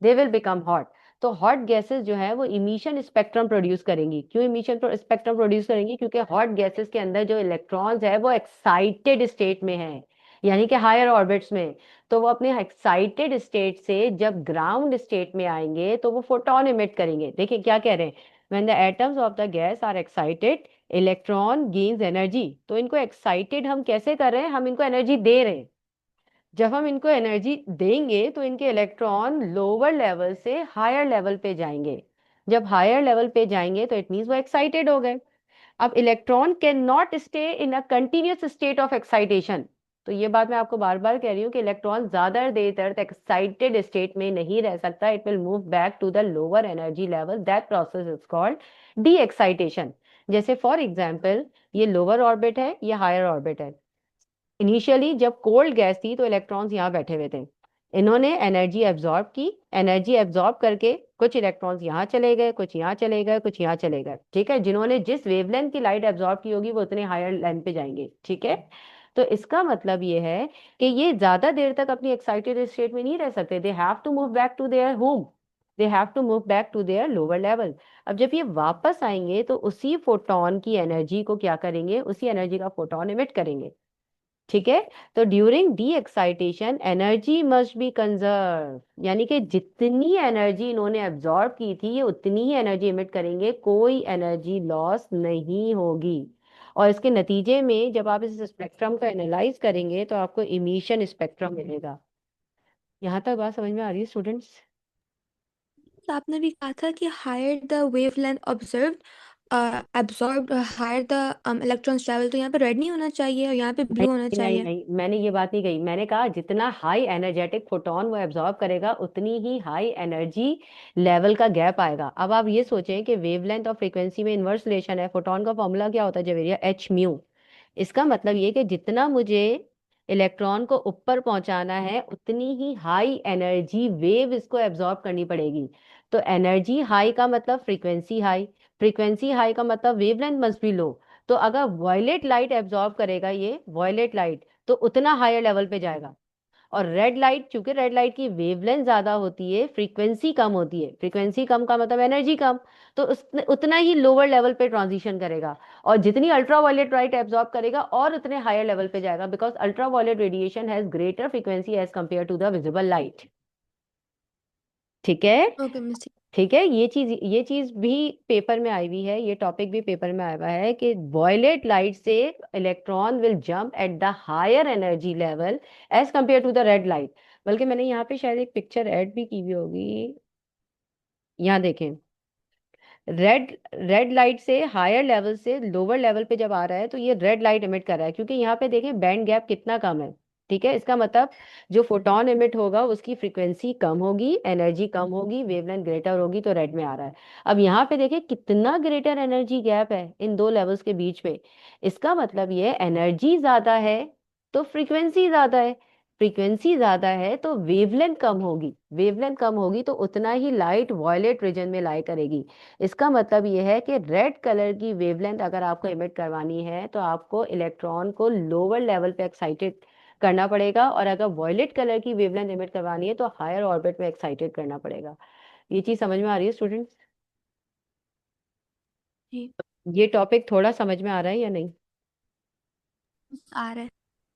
they will become hot. तो हॉट गैसेस जो है वो इमिशन स्पेक्ट्रम प्रोड्यूस करेंगी। क्यों इमिशन स्पेक्ट्रम प्रोड्यूस करेंगी? क्योंकि हॉट गैसेस के अंदर जो इलेक्ट्रॉन्स है वो एक्साइटेड स्टेट में है, यानी कि हायर ऑर्बिट्स में। तो वो अपने एक्साइटेड स्टेट से जब ग्राउंड स्टेट में आएंगे तो वो फोटोन इमिट करेंगे। देखिए क्या कह रहे हैं, when the atoms of the gas are excited electron gains energy. तो इनको एक्साइटेड हम कैसे कर रहे हैं? हम इनको एनर्जी दे रहे हैं। जब हम इनको एनर्जी देंगे तो इनके इलेक्ट्रॉन लोअर लेवल से हायर लेवल पे जाएंगे। जब हायर लेवल पे जाएंगे तो इट मीन्स वो एक्साइटेड हो गए। अब electron can not stay in a continuous state of excitation. तो ये बात मैं आपको बार बार कह रही हूँ कि इलेक्ट्रॉन ज्यादा देर तक एक्साइटेड स्टेट में नहीं रह सकता। It will move back to the lower energy level, that process is called de excitation. जैसे फॉर एग्जाम्पल, ये लोअर ऑर्बिट है, ये हायर ऑर्बिट है। इनिशियली जब कोल्ड गैस थी तो इलेक्ट्रॉन्स यहाँ बैठे हुए थे। इन्होंने एनर्जी एब्जॉर्ब की, एनर्जी एब्जॉर्ब करके कुछ इलेक्ट्रॉन्स यहाँ चले गए, कुछ यहाँ चले गए, कुछ यहाँ चले गए। ठीक है, जिन्होंने जिस वेवलेंथ की लाइट एब्जॉर्ब की होगी वो उतने हायर लेंथ पे जाएंगे। ठीक है। तो इसका मतलब ये है कि ये ज्यादा देर तक अपनी एक्साइटेड स्टेट में नहीं रह सकते। They have to move back to their home, they have to move back to their lower level. अब जब ये वापस आएंगे तो उसी फोटोन की एनर्जी को क्या करेंगे? उसी एनर्जी का फोटोन इमिट करेंगे। ठीक है। तो during D excitation energy must be conserve, यानी कि जितनी एनर्जी इन्होंने एब्जॉर्ब की थी ये उतनी ही एनर्जी इमिट करेंगे, कोई एनर्जी लॉस नहीं होगी। और इसके नतीजे में जब आप इस स्पेक्ट्रम को एनालाइज करेंगे तो आपको इमिशन स्पेक्ट्रम मिलेगा। यहाँ तक बात समझ में आ रही है स्टूडेंट्स? तो आपने भी कहा था कि higher the wavelength observed absorbed, higher the electrons travel, तो यहाँ पे रेड नहीं होना चाहिए और यहाँ पे नहीं ब्लू होना नहीं चाहिए। नहीं, मैंने ये बात नहीं कही। मैंने कहा जितना हाई एनर्जेटिक फोटोन वो एब्जॉर्ब करेगा उतनी ही हाई एनर्जी लेवल का गैप आएगा। अब आप ये सोचें कि वेवलेंथ और फ्रीक्वेंसी में इनवर्स रिलेशन है। फोटोन का फॉर्मूला क्या होता है जवेरिया? H mu. इसका मतलब ये कि जितना मुझे इलेक्ट्रॉन को ऊपर पहुंचाना है उतनी ही हाई एनर्जी वेव इसको एब्जॉर्ब करनी पड़ेगी। तो एनर्जी हाई का मतलब फ्रीक्वेंसी हाई, फ्रीक्वेंसी हाई का मतलब वेवलेंथ मस्ट बी लो। तो अगर वॉयलेट लाइट एब्जॉर्ब करेगा ये वॉयलेट लाइट तो उतना हायर लेवल पे जाएगा। और रेड लाइट, चूंकि रेड लाइट की वेवलेंथ ज्यादा होती है, फ्रीक्वेंसी कम होती है, फ्रीक्वेंसी कम का मतलब एनर्जी कम, तो उतना ही लोअर लेवल पे ट्रांजिशन करेगा। और जितनी अल्ट्रा वायलेट लाइट एब्जॉर्ब करेगा और उतने हायर लेवल पे जाएगा, because ultra violet radiation has greater frequency as compare to the visible light. ठीक है। Okay miss. ठीक है, ये चीज भी पेपर में आई हुई है, ये टॉपिक भी पेपर में आया हुआ है कि वॉयलेट लाइट से electron will jump at the higher energy level as compare to the red light. बल्कि मैंने यहाँ पे शायद एक पिक्चर ऐड भी की हुई होगी, यहाँ देखें। रेड लाइट से हायर लेवल से लोअर लेवल पे जब आ रहा है तो ये रेड लाइट इमिट कर रहा है, क्योंकि यहाँ पे देखें बैंड गैप कितना कम है। ठीक है, इसका मतलब जो फोटोन इमिट होगा उसकी फ्रीक्वेंसी कम होगी, एनर्जी कम होगी, वेवलेंथ ग्रेटर होगी, तो रेड में आ रहा है। अब यहाँ पे देखें कितना ग्रेटर एनर्जी गैप है इन दो लेवल्स के बीच में। इसका मतलब ये एनर्जी ज्यादा है तो फ्रीक्वेंसी ज्यादा है, फ्रीक्वेंसी ज्यादा है तो वेवलेंथ कम होगी, वेवलेंथ कम होगी तो उतना ही लाइट वॉयलेट रीजन में लाई करेगी। इसका मतलब ये है कि रेड कलर की वेवलेंथ अगर आपको इमिट करवानी है तो आपको इलेक्ट्रॉन को लोअर लेवल पे एक्साइटेड करना पड़ेगा, और अगर वॉयलेट कलर की वेवलेंथ इमिट करवानी है तो हायर ऑर्बिट में एक्साइटेड करना पड़ेगा। ये चीज समझ में आ रही है स्टूडेंट्स? जी ये टॉपिक थोड़ा समझ में आ रहा है या नहीं? आ रहा है।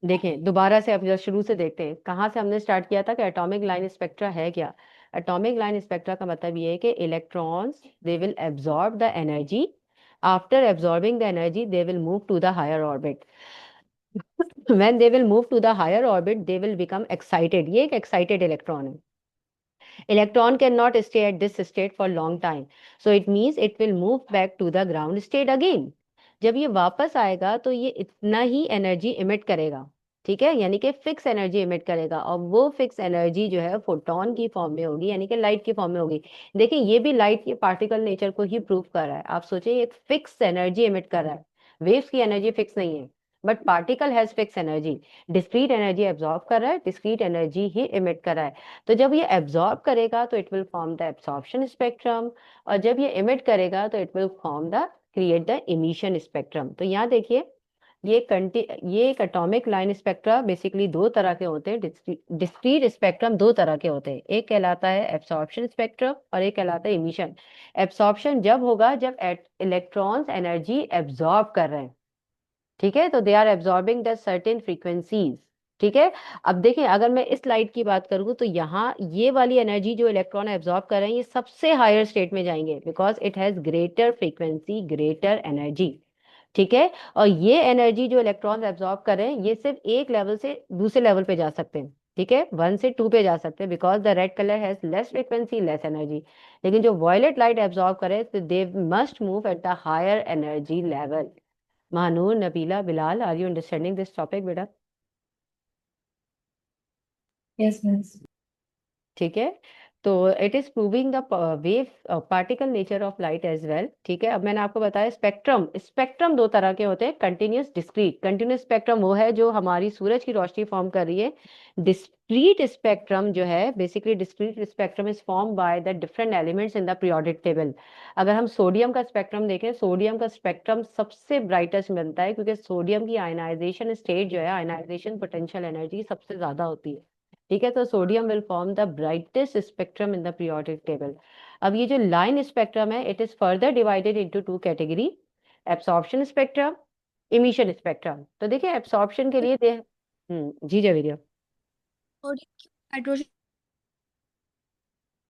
देखें दोबारा से, अब जरा शुरू से देखते हैं कहाँ से हमने स्टार्ट किया था कि एटॉमिक लाइन स्पेक्ट्रा है क्या। एटॉमिक लाइन स्पेक्ट्रा का मतलब ये है कि electrons they will absorb the energy, after absorbing the energy they will move to the higher orbit. when they will move to the higher orbit they will become excited, ये एक excited electron है। Electron cannot stay at this state for long time, so it means it will move back to the ground state again। जब ये वापस आएगा तो ये इतना ही एनर्जी इमिट करेगा, ठीक है, यानी कि फिक्स एनर्जी इमिट करेगा, और वो फिक्स एनर्जी जो है फोटोन की फॉर्म में होगी, यानी कि लाइट की फॉर्म में होगी। देखिए ये भी लाइट के पार्टिकल नेचर को ही प्रूव कर रहा है। आप सोचिए ये फिक्स एनर्जी इमिट कर रहा है, वेव्स की एनर्जी फिक्स नहीं है, but particle has fix energy. Discrete energy absorb कर रहा है, डिस्क्रीट एनर्जी ही इमिट कर रहा है। तो जब ये एब्जॉर्ब करेगा तो it will form the absorption spectrum, और जब ये इमिट करेगा तो it will form the create the emission spectrum. तो यहाँ देखिए ये एक एटॉमिक लाइन स्पेक्ट्रा बेसिकली दो तरह के होते हैं, डिस्क्रीट स्पेक्ट्रम दो तरह के होते हैं, एक कहलाता है एब्सॉर्प्शन स्पेक्ट्रम और एक कहलाता है इमिशन। एब्सॉर्प्शन जब होगा जब इलेक्ट्रॉन्स एनर्जी एब्जॉर्ब कर रहे हैं, ठीक है, तो they are absorbing the certain frequencies. ठीक है, अब देखें अगर मैं इस लाइट की बात करूँ तो यहाँ ये वाली एनर्जी जो इलेक्ट्रॉन एब्जॉर्ब कर रहे हैं ये सबसे हायर स्टेट में जाएंगे, because it has greater frequency greater energy. ठीक है, और ये एनर्जी जो इलेक्ट्रॉन एब्जॉर्ब कर रहे हैं ये सिर्फ एक लेवल से दूसरे लेवल पे जा सकते हैं, ठीक है, 1 से 2 पे जा सकते हैं, because the red colour has less frequency less energy. लेकिन जो वॉयलेट लाइट एब्जॉर्ब करे तो they must move at the higher energy level. Mahnoor, Nabila, Bilal, are you understanding this topic बेटा? Yes, miss. ठीक है, तो it is proving the wave particle nature of light as well. ठीक है, अब मैंने आपको बताया स्पेक्ट्रम, स्पेक्ट्रम दो तरह के होते हैं, कंटिन्यूस डिस्क्रीट। कंटिन्यूस स्पेक्ट्रम वो है जो हमारी सूरज की रोशनी फॉर्म कर रही है। डिस्क्रीट स्पेक्ट्रम जो है basically discrete spectrum is form by the different elements in the periodic table. अगर हम सोडियम का स्पेक्ट्रम देखें, सोडियम का स्पेक्ट्रम सबसे ब्राइटेस्ट बनता है क्योंकि सोडियम की आयनाइजेशन स्टेट जो है, आयनाइजेशन पोटेंशियल एनर्जी सबसे ज्यादा होती है। ठीक है, तो sodium will form the brightest spectrum in the periodic table. अब ये जो लाइन स्पेक्ट्रम है it is further divided into 2 category, absorption spectrum, emission spectrum. तो देखिए एब्सॉर्प्शन के लिए जी जवेरिया। Sodium hydrogen